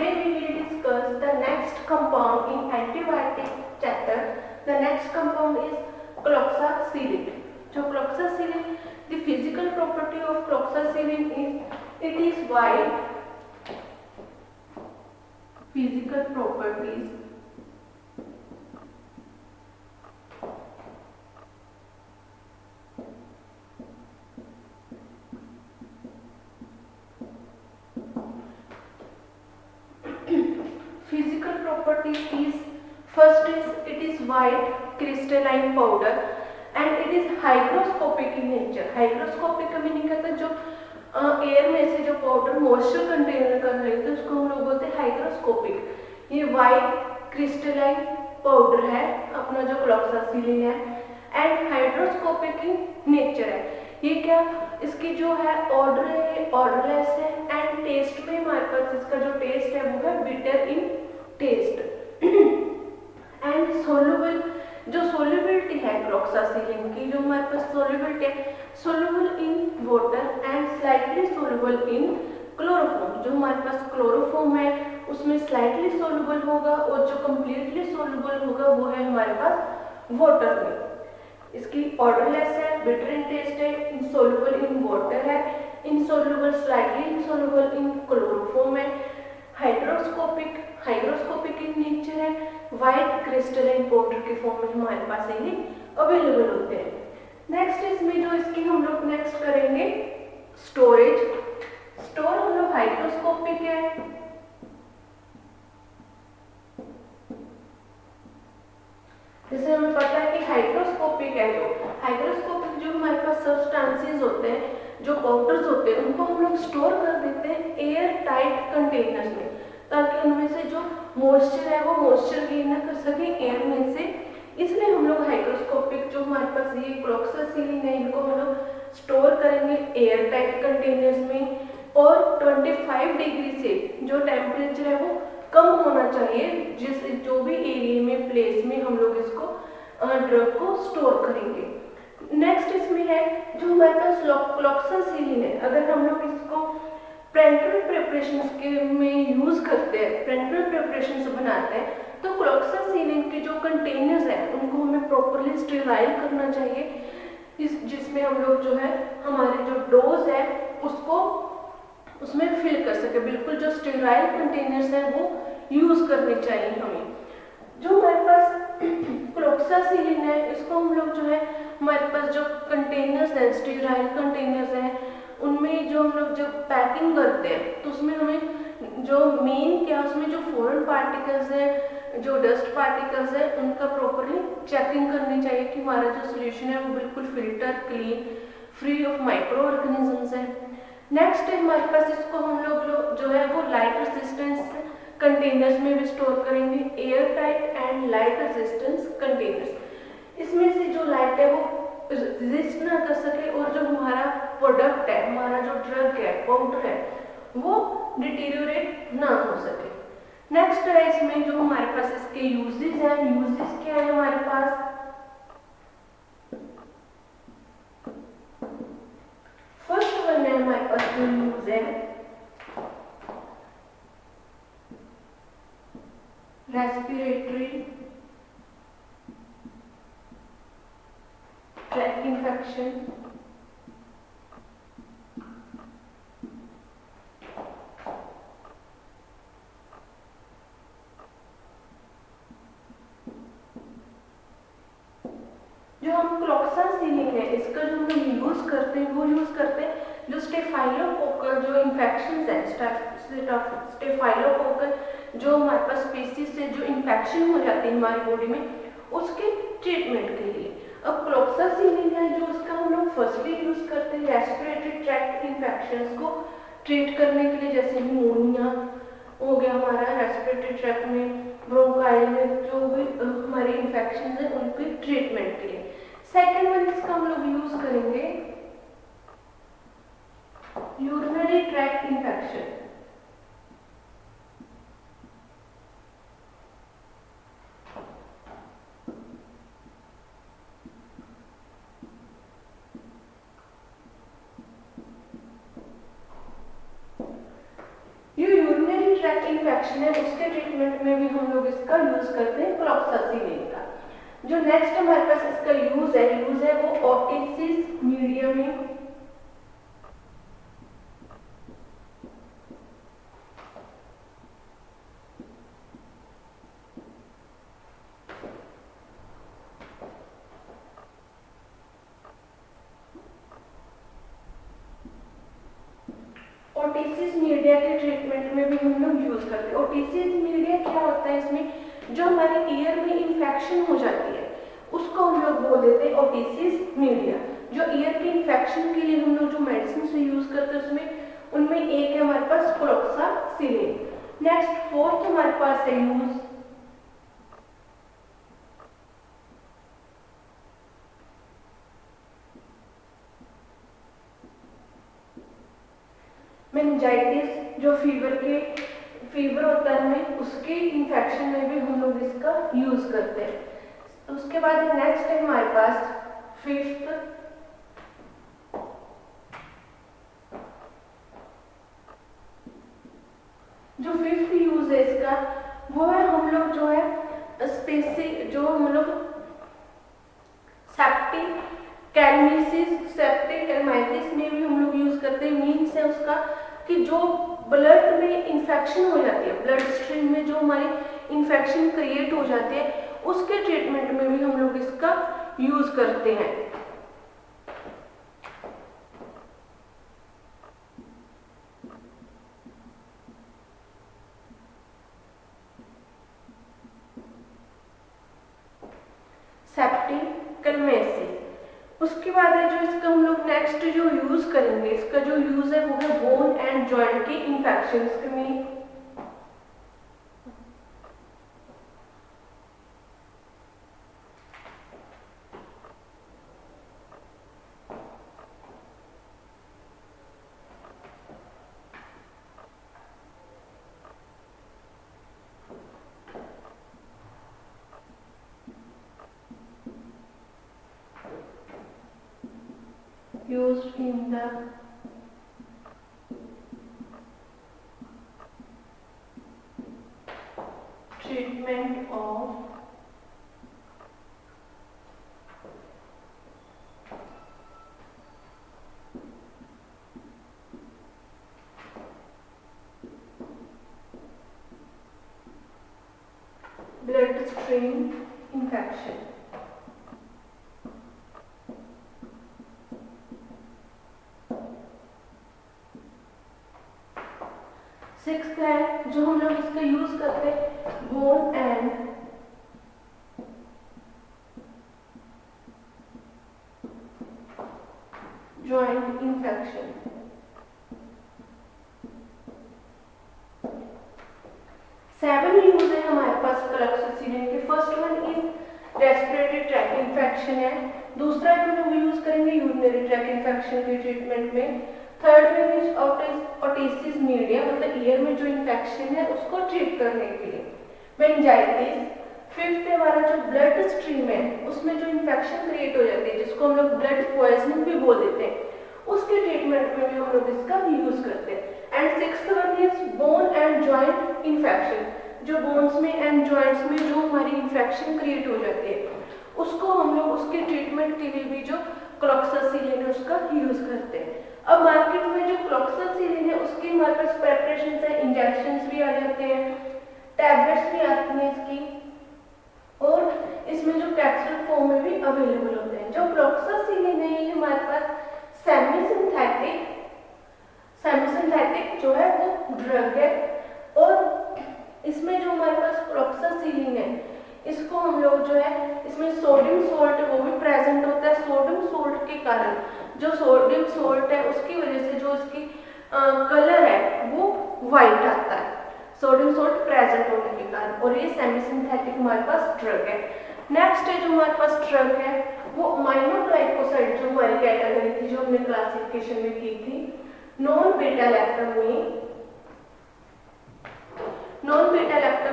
today we will discuss the next compound in antibiotic chapter. The next compound is cloxacillin. So cloxacillin, the physical property of cloxacillin is it is white. Physical properties. Physical property is first is it is white crystalline powder and it is hygroscopic in nature. Hygroscopic का meaning कहता है जो air में से जो powder moisture contain कर रहे थे उसको हम लोग बोलते हैं हाइग्रोस्कोपिक। ये वाइट क्रिस्टलाइन पाउडर है अपना जो क्लोक्सासिलिन है एंड हाइड्रोस्कोपिक इन नेचर है। ये क्या इसकी जो है ऑर्डर है ये ऑर्डरलेस है एंड टेस्ट में हमारे पास इसका जो टेस्ट है वो है bitter in taste and soluble जो सोल्यूबिलिटी है क्लोक्सासिलिन की जो हमारे पास सोल्यूबिलिटी है soluble in water and slightly soluble in chloroform. जो हमारे पास क्लोरोफॉर्म है उसमें स्लाइटली सोल्यूबल होगा और जो कंप्लीटली सोल्यूबल होगा वो है हमारे पास वाटर में। इसकी ऑर्डरलेस है बिटर इन टेस्ट है इनसोल्यूबल इन वाटर है insoluble slightly insoluble in chloroform है हाइग्रोस्कोपिक इन नेचर है वाइट क्रिस्टलाइन पाउडर के फॉर्म में हमारे पास ये अवेलेबल होते हैं। नेक्स्ट इसमें जो इसकी हम लोग नेक्स्ट करेंगे स्टोरेज। स्टोर हम लोग हाइग्रोस्कोपिक है जैसे हमें पता है कि हाइग्रोस्कोपिक है जो हमारे पास सब्सटेंसेस होते हैं जो पाउडर्स होते हैं उनको हम लोग स्टोर कर देते हैं एयर टाइट कंटेनर्स में ताकि उनमें से जो मॉइस्चर है वो मॉइस्चर गेन ना कर सके एयर में से। इसलिए हम लोग हाइग्रोस्कोपिक जो हमारे पास ये क्लोक्सासिलिन है इनको हम लोग स्टोर करेंगे एयर टाइट कंटेनर्स में और 25 डिग्री से जो टेम्परेचर है वो कम होना चाहिए जिस जो भी एरिया में प्लेस में हम लोग इसको ड्रग को स्टोर करेंगे। नेक्स्ट इसमें है जो हमारे पास क्लोक्सासिलिन है अगर हम लोग इसको पेरेंटल प्रिपरेशंस के में यूज करते हैं पेरेंटल प्रिपरेशंस बनाते हैं तो क्लोक्सासिलिन के जो कंटेनर्स हैं उनको हमें प्रॉपरली स्टेराइल करना चाहिए जिसमें हम लोग जो है हमारे जो डोज है उसको उसमें फिल कर सके। बिल्कुल जो स्टेराइल कंटेनर्स हैं वो यूज करने चाहिए हमें। जो हमारे पास क्लोक्सासिलिन है इसको हम लोग जो है हमारे पास जो कंटेनर्स हैं स्टेराइल कंटेनर्स हैं उनमें जो हम लोग जब पैकिंग करते हैं तो उसमें हमें जो मेन क्या उसमें जो फॉरेन पार्टिकल्स है जो डस्ट पार्टिकल्स है उनका प्रॉपरली चेकिंग करनी चाहिए कि हमारा जो सोल्यूशन है वो बिल्कुल filter clean free of micro organisms है। नेक्स्ट है हमारे पास इसको हम लोग जो है वो लाइट रेजिस्टेंस कंटेनर्स में भी स्टोर करेंगे air tight and light resistance containers. इसमें से जो लाइट है वो रेजिस्ट ना कर सके और जो हमारा प्रोडक्ट है हमारा जो ड्रग है पाउडर है वो डिटीरियोरेट ना हो सके। नेक्स्ट है इसमें जो हमारे पास इसके यूजेस हैं यूजेस क्या है हमारे पास फर्स्ट वन है हमारे पास जो यूज है रेस्पिरेटरी ट्रैक इन्फेक्शन जो हम क्लोक्सासिलिन है इसका जो हम यूज करते हैं वो यूज करते हैं जो स्टेफाइलोकोकल जो इन्फेक्शन है स्टेफाइलोकोकल जो हमारे पास स्पीसीज से जो इन्फेक्शन हो जाती है हमारी बॉडी में उसके ट्रीटमेंट के लिए। अब क्लोक्सासिलिन है जो उसका हम लोग फर्स्टली यूज करते हैं रेस्पिरेटरी ट्रैक्ट इन्फेक्शंस को ट्रीट करने के लिए जैसे निमोनिया हो गया हमारा रेस्पिरेटरी ट्रैक्ट में ब्रोंकाइल में जो भी हमारे इन्फेक्शन है उनके ट्रीटमेंट के लिए। सेकेंड वन इसका हम लोग यूज करेंगे urinary tract infection. Urinary tract infection है उसके ट्रीटमेंट में भी हम लोग इसका यूज करते हैं क्लोक्सासिलिन का। जो नेक्स्ट हमारे पास इसका यूज है वो ओटिटिस मीडिया में ओटिटिस मीडिया के ट्रीटमेंट में भी हम लोग यूज करते हैं। ओटिटिस मीडिया क्या होता है, इसमें जो हमारे ईयर में इंफेक्शन हो जाती है उसको हम लोग बोल देते हैं ओटिटिस मीडिया। जो ईयर के इंफेक्शन के लिए हम लोग जो मेडिसिन से यूज करते हैं उसमें उनमें एक है हमारे पास क्लोक्सासिलिन। नेक्स्ट फोर्थ हमारे पास है यूज मेनिंजाइटिस। जो फीवर होता है हमें उसके इंफेक्शन में भी हम लोग इसका यूज करते हैं। उसके बाद नेक्स्ट है हमारे पास फिफ्थ जो फिफ्थ यूज है इसका वो है हम लोग जो है स्पेसिफिक जो हम लोग सेप्टिक कैलमिसिस सेप्टिक कैलमाइटिस में भी हम लोग यूज करते हैं। मीन्स है उसका कि जो ब्लड में इंफेक्शन हो जाती है, ब्लड स्ट्रीम में जो हमारी इंफेक्शन क्रिएट हो जाती है उसके ट्रीटमेंट में भी हम लोग इसका यूज करते हैं। सेप्टिक कैलमेसिस। उसके बाद है जो इसका हम लोग नेक्स्ट जो यूज करेंगे, इसका जो यूज है वो है बोन एंड जॉइंट के इंफेक्शन में। Used in the treatment of bloodstream infection। Sixth है जो हम लोग इसका यूज करते हैं bone and joint infection. Seven use है हमारे पास क्लोक्सासिलिन के। First one is respiratory tract infection है। दूसरा जो हम यूज करेंगे यूरिनरी ट्रैक इंफेक्शन के ट्रीटमेंट में। थर्ड में इज ओटिटिस मीडिया मतलब ईयर में जो इंफेक्शन है उसको ट्रीट करने के लिए। मेनिंजाइटिस। फिफ्थ हमारा जो ब्लड स्ट्रीम है उसमें जो इंफेक्शन क्रिएट हो जाती है जिसको हम लोग ब्लड पॉइजनिंग भी बोल देते हैं उसके ट्रीटमेंट में भी हम लोग इसका यूज करते हैं। And sixth one is bone and joint infection. जो बोन्स में एंड जॉइंट्स में जो हमारी इंफेक्शन क्रिएट हो जाती है उसको हम लोग उसके ट्रीटमेंट के लिए भी जो क्लोक्सासिलिन है उसका यूज करते हैं। अब मार्केट में जो क्लोक्सासिलिन है उसकी हमारे पास प्रेपरेशन है, इंजेक्शंस भी आ जाते हैं, टैबलेट्स भी आती हैं इसकी और इसमें जो कैप्सूल फॉर्म में भी अवेलेबल होते हैं। जो क्लोक्सासिलिन है ये हमारे पास सेमी सिंथेटिक जो है वो ड्रग है और इसमें जो हमारे पास क्लोक्सासिलिन है इसको हम लोग जो है इसमें सोडियम सोल्ट वो भी प्रेजेंट होता है। सोडियम सोल्ट के कारण जो सोडियम सोल्ट है उसकी वजह से जो इसकी कलर है वो वाइट आता है सोडियम सोल्ट प्रेजेंट होने के कारण। और ये सेमी सिंथेटिक हमारे पास ड्रग है। नेक्स्ट है जो हमारे पास ड्रग है वो माइनोग्लाइकोसाइड जो हमारी कैटेगरी थी जो हमने क्लासिफिकेशन में की थी नॉन बीटा लैक्टम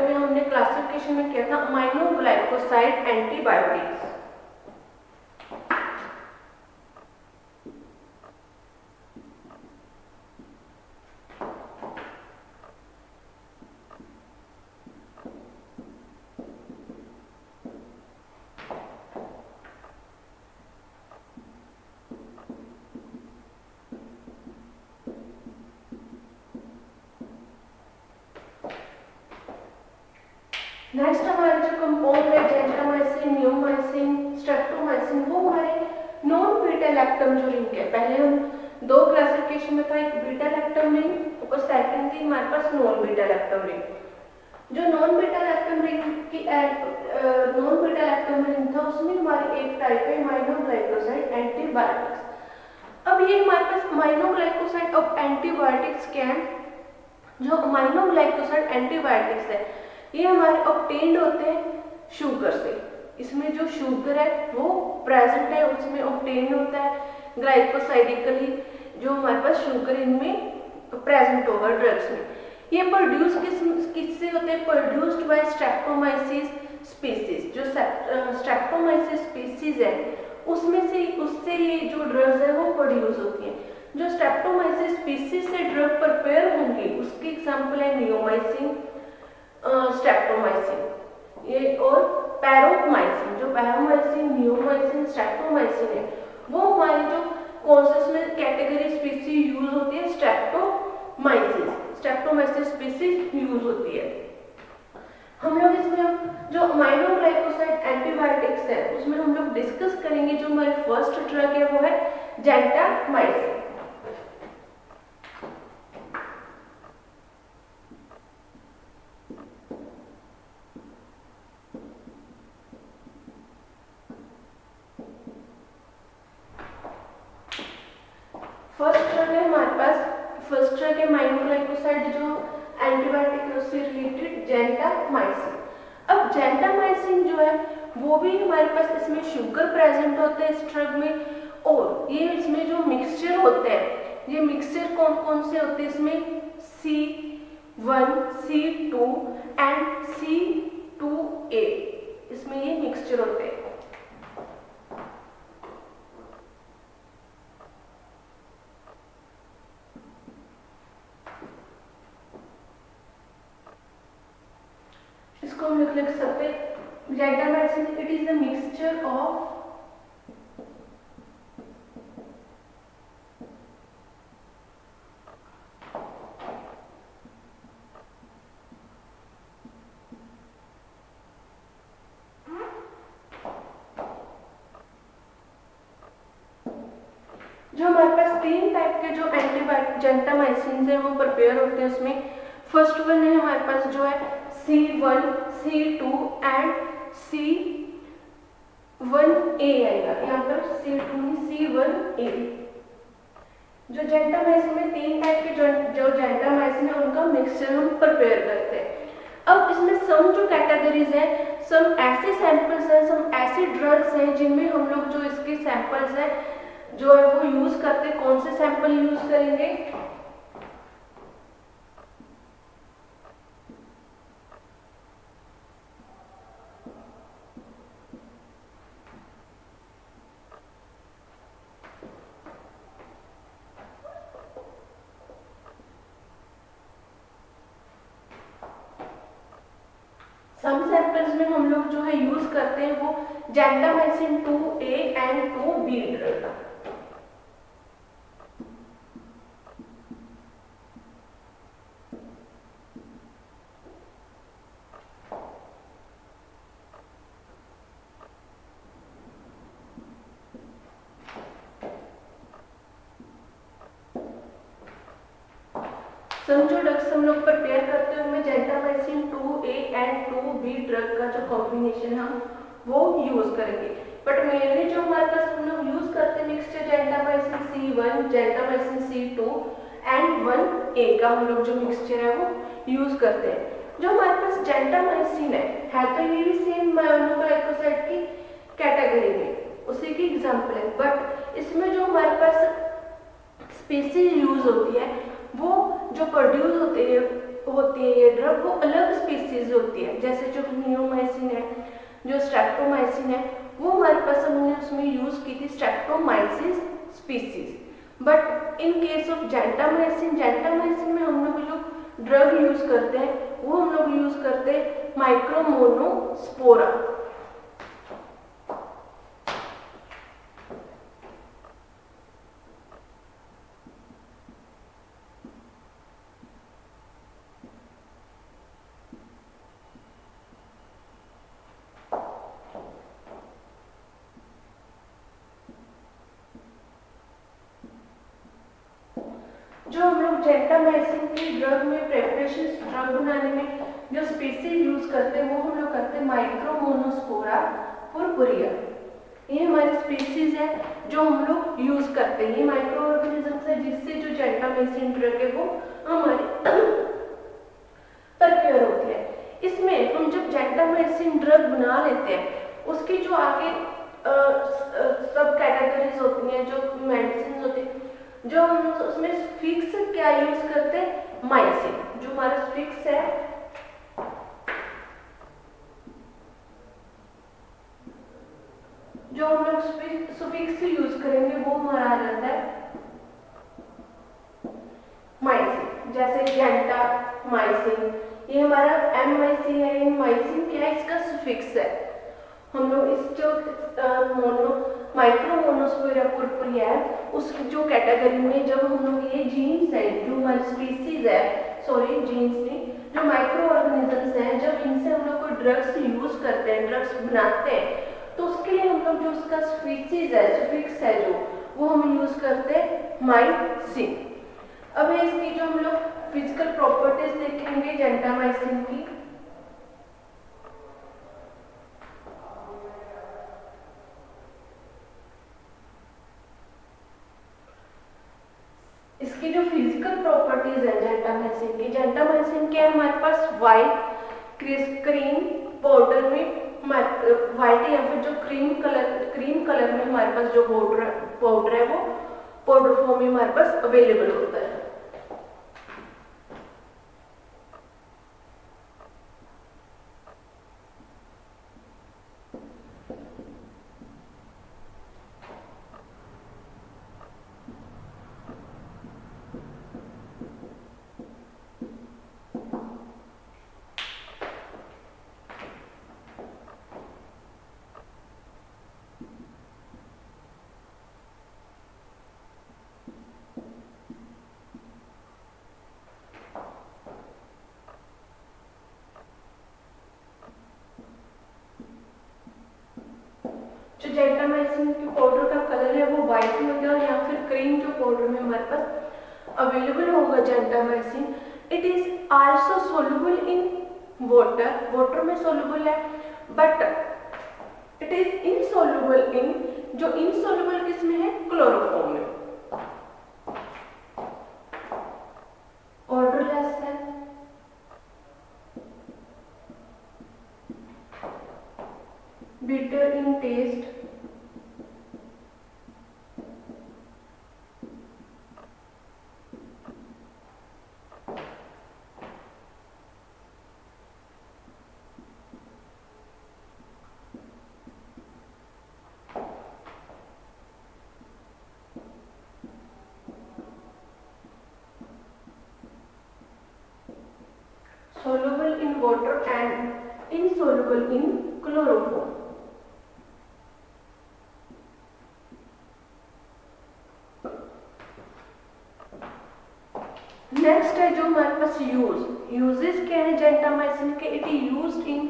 में हमने क्लासिफिकेशन में किया था माइनोग्लाइकोसाइड एंटीबायोटिक्स। नेक्स्ट हमारे जो कंपाउंड है जेंटामाइसिन, नियोमाइसिन, स्ट्रेप्टोमाइसिन, वो हमारे नॉन बीटा लैक्टम जो रिंग है, पहले हम दो क्लासिफिकेशन में था, एक बीटा लैक्टम रिंग और सेकंड थी हमारे पास नॉन बीटा लैक्टम रिंग। जो नॉन बीटा लैक्टम रिंग की नॉन बीटा लैक्टम रिंग था उसमें हमारी एक टाइप है माइनोग्लाइकोसाइड एंटीबायोटिक्स। अब ये हमारे पास माइनोग्लाइकोसाइड ऑफ एंटीबायोटिक्स क्या है? जो माइनोग्लाइकोसाइड एंटीबायोटिक्स है ये हमारे ऑब्टेन्ड होते हैं शुगर से। इसमें जो शुगर है वो प्रेजेंट है, उसमें ऑब्टेन होता है ग्लाइकोसाइडिकली, जो हमारे पास शुगर इनमें प्रेजेंट होगा ड्रग्स में। ये प्रोड्यूस किससे होते हैं? Produced by Streptomyces species. जो स्ट्रेप्टोमाइसिस स्पीसीज है उससे ये जो ड्रग्स है वो प्रोड्यूस होती है। जो स्ट्रेप्टोमाइसिस स्पीसीज से ड्रग प्रिपेयर होंगी उसकी एग्जांपल है नियोमाइसिन, स्ट्रेप्टोमाइसिन ये और पैरोमाइसिन। जो पैरोमाइसिन, नियोमाइसिन, स्ट्रेप्टोमाइसिन है वो हमारी जो कौन में कैटेगरी स्पीसीज यूज होती है? स्ट्रेप्टोमाइसिस स्पीसीज यूज होती है। हम लोग इसमें जो माइनोग्लाइकोसाइड एंटीबायोटिक्स है उसमें हम लोग डिस्कस करेंगे। जो हमारी फर्स्ट ड्रग है वो है जेंटामाइसिन। फर्स्ट ड्रग है माइनोग्लाइकोसाइड जो एंटीबायोटिक उससे रिलेटेड जेंटामाइसिन। अब जेंटामाइसिन जो है वो भी हमारे पास इसमें शुगर प्रेजेंट होता है इस ड्रग में, और ये इसमें जो मिक्सचर होते हैं ये मिक्सचर कौन कौन से होते हैं? इसमें C1, C2 एंड C2A इसमें ये मिक्सचर होते हैं। इसको हम लिख सकते हैं gentamicin it is the mixture of जो हमारे पास तीन टाइप के जो एंटीबायोटिक जेंटामाइसिन है वो प्रिपेयर होते हैं। उसमें फर्स्ट वन है हमारे पास जो है C1, C2 एंड C1A आएगा यहाँ पर C2 C1A। जो जेंटामाइसिन में तीन टाइप के जो जेंटामाइसिन है उनका मिक्सचर हम प्रिपेयर करते हैं। अब इसमें सम जो कैटेगरीज है, सम ऐसे सैंपल्स हैं, सम ऐसे ड्रग्स हैं जिनमें हम लोग जो इसके सैंपल्स है जो है वो यूज करते हैं। कौन से सैंपल यूज करेंगे? सम सैंपल्स में हम लोग जो है यूज करते हैं वो gentamicin 2A and 2B drug. सम जो ड्रग्स हम लोग प्रिपेयर करते हैं उनमें gentamicin 2A and 2B drug का जो कॉम्बिनेशन है वो यूज करेंगे। बट मेनली जो हमारे पास हम लोग यूज करते हैं mixture gentamicin C1, gentamicin C2 and 1A का हम लोग जो मिक्सचर है वो यूज करते हैं। जो हमारे पास जेंटामाइसिन है तो ये भी सेम माइनोग्लाइकोसाइड की कैटेगरी में उसी की एग्जाम्पल है, बट इसमें जो हमारे पास स्पीसीज यूज होती है वो जो प्रोड्यूस होती है ये ड्रग वो अलग स्पीसीज होती है। जैसे जो नियोमाइसिन है, जो स्ट्रेप्टोमाइसिन है वो हमारे पास हमने उसमें यूज की थी Streptomyces species. But in case of gentamicin में हम लोग जो ड्रग यूज करते हैं वो हम लोग यूज करते हैं माइक्रोमोनोस्पोरा। जो हम लोग जेंटामाइसिन की ड्रग में प्रेपरेशन ड्रग बनाने में जो स्पीसीज यूज करते हैं वो हम लोग करते हैं माइक्रोमोनोस्पोरा पुरपुरिया। ये हमारी स्पीसीज है जो हम लोग यूज करते हैं। ये माइक्रो ऑर्गेनिजम्स है जिससे जो जेंटामाइसिन ड्रग है वो हमारी प्रिपेयर होती है। इसमें हम जब जेंटामाइसिन ड्रग बना लेते हैं उसकी जो आगे सब कैटेगरीज होती हैं, जो मेडिसिन होती है, जो हम उसमें फिक्स क्या यूज करते हैं, माइसिन। जो हमारा फिक्स है, जो हम लोग सुफिक्स यूज करेंगे वो हमारा आ जाता है माइसिन। जैसे जेंटा माइसिन, ये हमारा एमआईसी है। इन माइसिन क्या है, इसका सुफिक्स है। हम लोग इस जो माइक्रोमोनोस्पोरा पुरपुरिया है उसकी जो कैटेगरी में जब हम लोग ये जीन्स है, जो हमारी स्पीसीज है, सॉरी जीन्स नहीं, जो माइक्रो ऑर्गेनिजम्स हैं, जब इनसे हम लोग कोई ड्रग्स यूज करते हैं, ड्रग्स बनाते हैं, तो उसके लिए हम लोग जो उसका स्पीसीज है, सुफिक्स है, जो वो हम यूज करते हैं माइसिन। अब इसकी जो हम लोग फिजिकल प्रॉपर्टीज देखेंगे जेंटामाइसिन की। इसकी जो फिजिकल प्रॉपर्टीज है जेंटामाइसिन की, जेंटामाइसिन के हमारे पास वाइट क्रीम पाउडर में, व्हाइट या फिर जो क्रीम कलर में हमारे पास जो पाउडर है वो पाउडर फॉर्म में हमारे पास अवेलेबल होता है। जो जेंटामाइसिन की पाउडर का कलर है वो व्हाइट होगा, या फिर क्रीम जो पाउडर में हमारे पास अवेलेबल होगा gentamicin. It is also soluble in water, water में सोल्यूबल है, but it is insoluble in, जो इनसोल्यूबल किस में है, क्लोरोफॉर्म में। ऑर्डरलेस है, bitter in taste, soluble in water and insoluble in chloroform। Next है जो हमारे पास यूजेस क्या है जेंटामाइसिन के, it is used in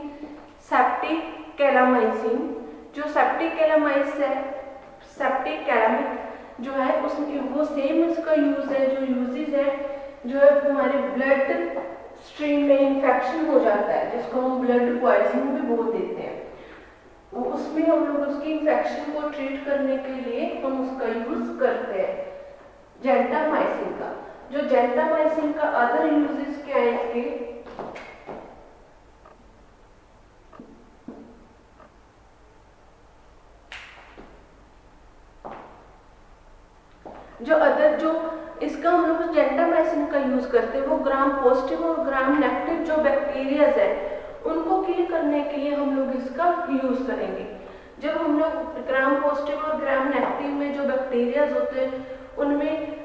septic कैलामाइसिन। जो सेप्टिक कैलामाइस है, सेप्टिक कैलामिक जो है उसमें वो सेम इसका यूज है, जो यूजेस है, जो है हमारे ब्लड स्ट्रीम में इंफेक्शन हो जाता है जिसको हम ब्लड पॉइजनिंग भी बोल देते हैं, तो उसमें हम लोग उसकी इंफेक्शन को ट्रीट करने के लिए हम उसका यूज करते हैं जेंटामाइसिन का। जो जेंटामाइसिन का अदर यूजेस क्या है इसके, जो अदर जो इसका हम लोग जेंटामाइसिन का यूज करते हैं वो ग्राम पॉजिटिव और ग्राम नेगेटिव जो बैक्टीरियाज है उनको किल करने के लिए हम लोग इसका यूज करेंगे। जब हम लोग ग्राम पॉजिटिव और ग्राम नेगेटिव में जो बैक्टीरियाज होते हैं उनमें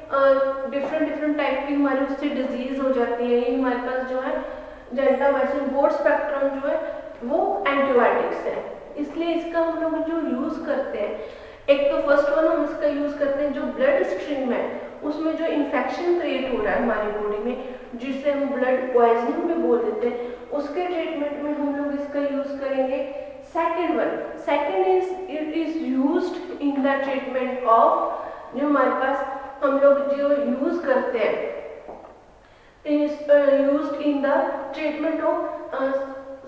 डिफरेंट टाइप की हमारी उससे डिजीज हो जाती है। ये हमारे पास जो है जेंटामाइसिन ब्रॉड स्पेक्ट्रम जो है वो एंटीबायोटिक्स है, इसलिए इसका हम लोग जो यूज करते हैं, एक तो फर्स्ट वन हम इसका यूज करते हैं जो ब्लड स्ट्रीम है उसमें जो इन्फेक्शन क्रिएट हो रहा है हमारी बॉडी में, जिसे हम ब्लड पॉइजनिंग में बोल देते हैं, उसके ट्रीटमेंट में हम लोग इसका यूज करेंगे। Second is it is used in the treatment of जो हमारे पास हम लोग जो यूज करते हैं used in the treatment of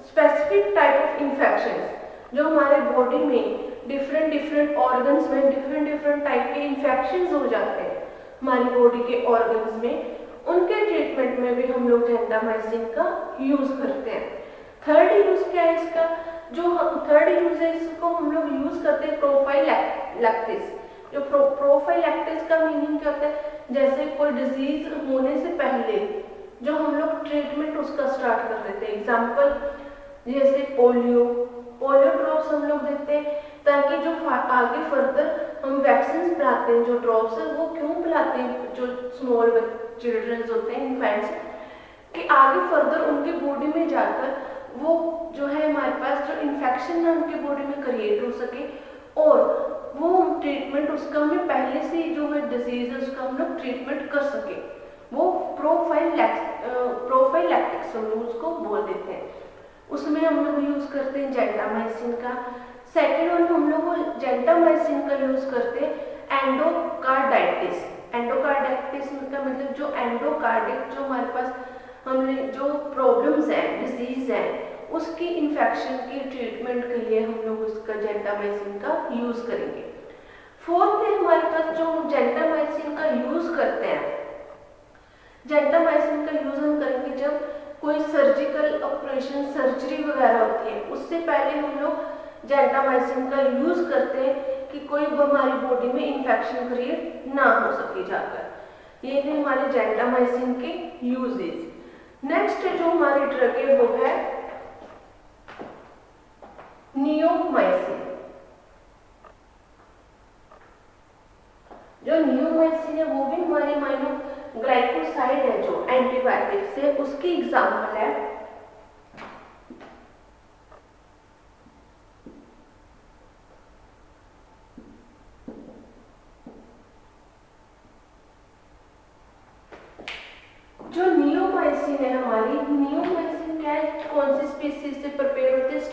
specific type of infections, जो हमारे बॉडी में डिफरेंट ऑर्गन्स में डिफरेंट टाइप के इन्फेक्शंस हो जाते हैं हमारी बॉडी के ऑर्गन्स में, उनके ट्रीटमेंट में भी हम लोग जेंटामाइसिन का यूज करते हैं। थर्ड यूज क्या है इसका, जो थर्ड यूज है इसको हम लोग यूज करते हैं प्रोफाइलैक्टिस। जो प्रोफाइलैक्टिस का मीनिंग क्या होता है, जैसे कोई डिजीज होने से पहले जो हम लोग ट्रीटमेंट उसका स्टार्ट कर देते हैं। एग्जाम्पल जैसे पोलियो ड्रॉप्स हम लोग देते हैं ताकि जो आगे फर्दर हम वैक्सीन पिलाते हैं, जो ड्रॉप्स है वो क्यों पिलाते हैं, जो स्मॉल चिल्ड्रंस होते हैं इन्फेंट्स, कि आगे फर्दर उनकी बॉडी में जाकर वो जो है हमारे पास जो इन्फेक्शन ना उनकी बॉडी में क्रिएट हो सके, और वो ट्रीटमेंट उसका हमें पहले से जो है डिजीज है उसका हम लोग ट्रीटमेंट कर सके, वो प्रोफाइलैक्टिक्स हम लोग उसको बोल देते हैं। उसमें हम लोग यूज करते हैं जेंटामाइसिन का। सेकेंड वन हम लोग जेंटामाइसिन का यूज करते हैं एंडोकार्डाइटिस। एंडोकार्डाइटिस का मतलब जो एंडोकार्डिक जो हमारे पास हमने जो प्रॉब्लम्स हैं डिजीज है उसकी इन्फेक्शन की ट्रीटमेंट के लिए हम लोग उसका जेंटामाइसिन का यूज करेंगे। फोर्थ है हमारे पास जो जेंटामाइसिन का यूज करते हैं, जेंटामाइसिन का यूज हम करेंगे जब कोई सर्जिकल ऑपरेशन सर्जरी वगैरह होती है, उससे पहले हम लोग जेंटामाइसिन का यूज करते हैं कि कोई हमारी बॉडी में इन्फेक्शन क्रिएट ना हो सके जाकर। ये थे हमारे जेंटामाइसिन के यूजेस। नेक्स्ट जो हमारी ड्रग है वो है नियोमाइसिन। जो नियोमाइसिन है वो भी हमारे ग्लाइकोसाइड है जो एंटीबायोटिक्स है उसकी एग्जाम्पल है। जो नियोमाइसिन है हमारी, नियोमाइसिन क्या है, कौन सी स्पीसीज से प्रिपेयर होते हैं,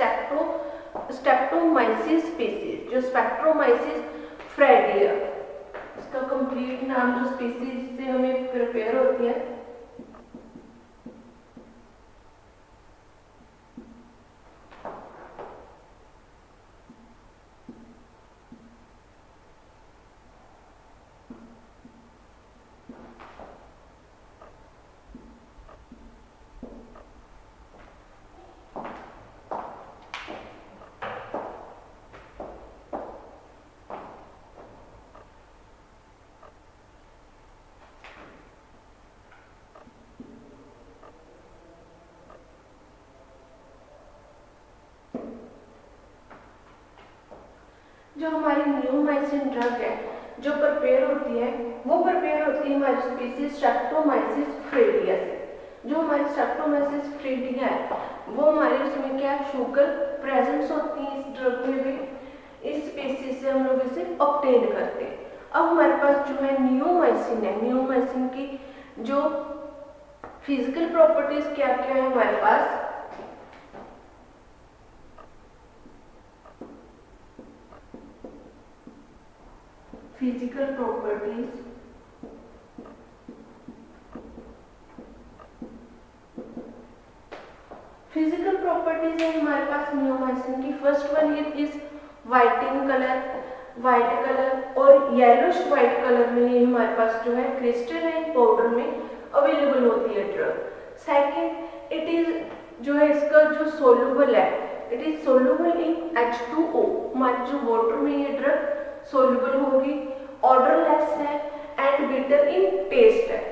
स्टेप्टोमाइसिस स्पीसीज, जो स्पेक्ट्रोमाइसिस फ्रेडिया इसका कंप्लीट नाम जो स्पीसीज से हमें प्रिपेयर होती है। जो हमारी नियोमाइसिन ड्रग है जो प्रिपेयर होती है वो प्रिपेयर होती है हमारी स्पीसीज स्ट्रेप्टोमाइसिस फ्रेडिया से। जो हमारी स्ट्रेप्टोमाइसिस फ्रेडिया है वो हमारे उसमें क्या शुगर प्रेजेंस होती है इस ड्रग में भी, इस स्पीसीज से हम लोग इसे ऑब्टेन करते हैं। अब हमारे पास जो है नियोमाइसिन है, नियोमाइसिन की जो फिजिकल प्रॉपर्टीज क्या क्या है हमारे पास, फिजिकल प्रॉपर्टीज, फिजिकल प्रॉपर्टीज है हमारे पास नियोमाइसिन की। First one is white in colour, white colour और येलोश व्हाइट कलर में ये हमारे पास जो है क्रिस्टलाइन पाउडर में अवेलेबल होती है ड्रग। सेकंड इट इज जो है इसका जो सोल्यूबल है, it is soluble in H2O, हमारे जो वाटर में ये ड्रग सोल्यूबल होगी, ऑर्डरलेस है एंड बिटर इन टेस्ट है।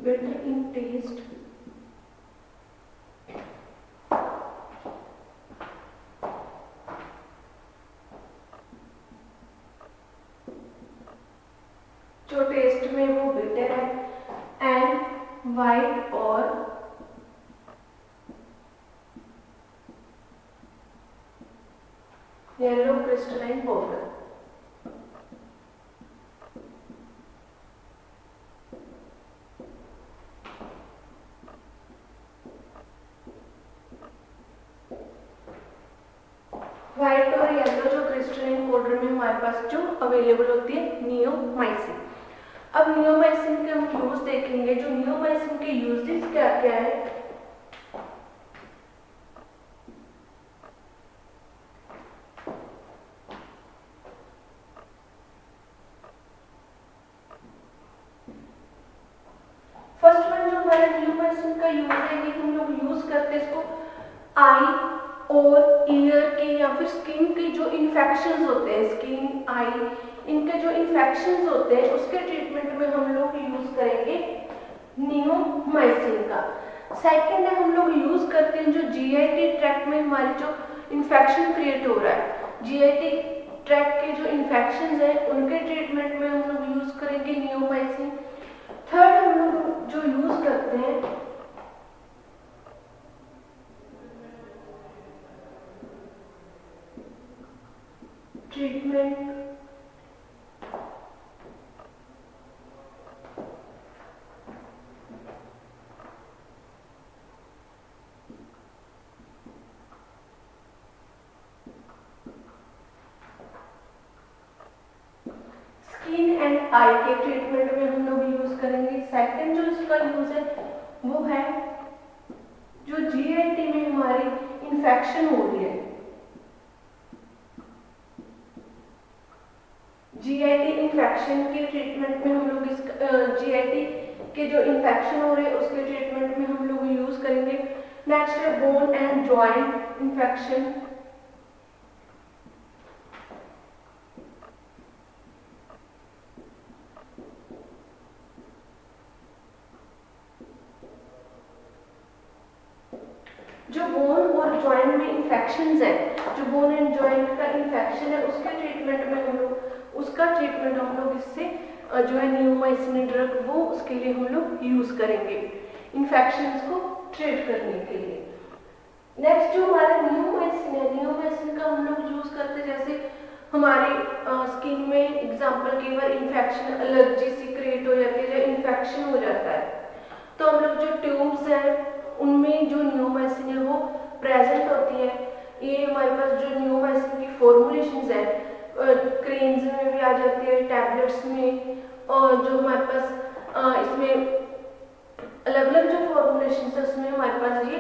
बिटर इन टेस्ट, जो टेस्ट में वो बिटर है एंड वाइट और येलो क्रिस्टलाइन पाउडर। हमारे पास जो अवेलेबल होती है नियोमाइसिन। अब नियोमाइसिन के हम यूज देखेंगे। जो नियोमाइसिन के यूजेस क्या क्या है। फर्स्ट वन जो हमारा नियोमाइसिन का यूज है, ये हम लोग यूज करते हैं इसको आई और ईयर के या फिर स्किन के जो इन्फेक्शंस होते हैं, स्किन आई इनके जो इन्फेक्शंस होते हैं उसके ट्रीटमेंट में हम लोग यूज करेंगे नियोमाइसिन का। सेकेंड है हम लोग यूज करते हैं जो जीआईटी ट्रैक्ट में हमारे जो इन्फेक्शन क्रिएट हो रहा है, जीआईटी ट्रैक्ट के जो इन्फेक्शंस हैं उनके ट्रीटमेंट में हम लोग यूज करेंगे नियोमाइसिन। थर्ड हम लोग जो यूज करते हैं ट्रीटमेंट स्किन एंड आई के ट्रीटमेंट में हम लोग यूज करेंगे। सेकंड जो इसका यूज है वो है जो जीआईटी में हमारी इन्फेक्शन हो रही है, जीआईटी इन्फेक्शन के ट्रीटमेंट में हम लोग इस जीआईटी के जो इन्फेक्शन हो रहे हैं उसके ट्रीटमेंट में हम लोग यूज करेंगे। नेक्स्ट है बोन एंड जॉइंट इन्फेक्शन। जो बोन और जॉइंट में इन्फेक्शंस है, जो बोन एंड जॉइंट का इन्फेक्शन है उसके ट्रीटमेंट में हम लोग उसका ट्रीटमेंट हम लोग इससे जो है नियोमाइसिन ड्रग वो उसके लिए हम लोग यूज करेंगे इन्फेक्शंस को ट्रीट करने के लिए। नेक्स्ट जो हमारा नियोमाइसिन है, नियोमाइसिन का हम लोग यूज करते जैसे हमारी स्किन में एग्जाम्पल कई बार इन्फेक्शन एलर्जी सी क्रिएट हो जाती है, जो इन्फेक्शन हो जाता है तो हम लोग जो ट्यूब्स हैं उनमें जो नियोमाइसिन है वो प्रेजेंट होती है। ये हमारे पास जो नियोमाइसिन की फॉर्मुलेशंस है क्रीम्स में भी आ जाती है, टैबलेट्स में, और जो हमारे पास इसमें अलग अलग जो फॉर्मुलेशंस है उसमें हमारे पास ये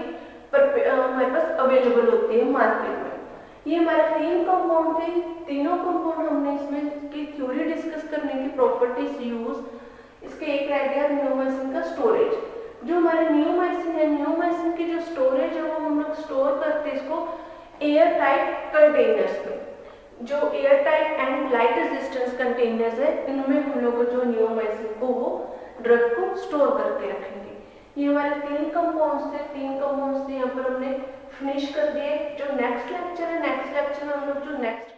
हमारे पास अवेलेबल होती है मार्केट में। ये हमारे 3 कंपाउंड थे, तीनों कंपाउंड हमने इसमें की थ्योरी डिस्कस करने की, प्रॉपर्टीज यूज, इसके एक रह गया नियोमाइसिन का स्टोरेज। जो हमारे नियोमाइसिन है, नियोमाइसिन की जो स्टोरेज है वो हम लोग स्टोर करते हैं इसको एयर टाइट कंटेनर्स में। जो air tight and light resistance containers है इनमें हम लोग जो नियोमाइसिन को वो ड्रग को स्टोर करके रखेंगे। ये हमारे 3 कंपाउंड्स थे, 3 कंपाउंड्स थे यहाँ पर हमने फिनिश कर दिए। जो नेक्स्ट लेक्चर है, नेक्स्ट लेक्चर में हम लोग जो नेक्स्ट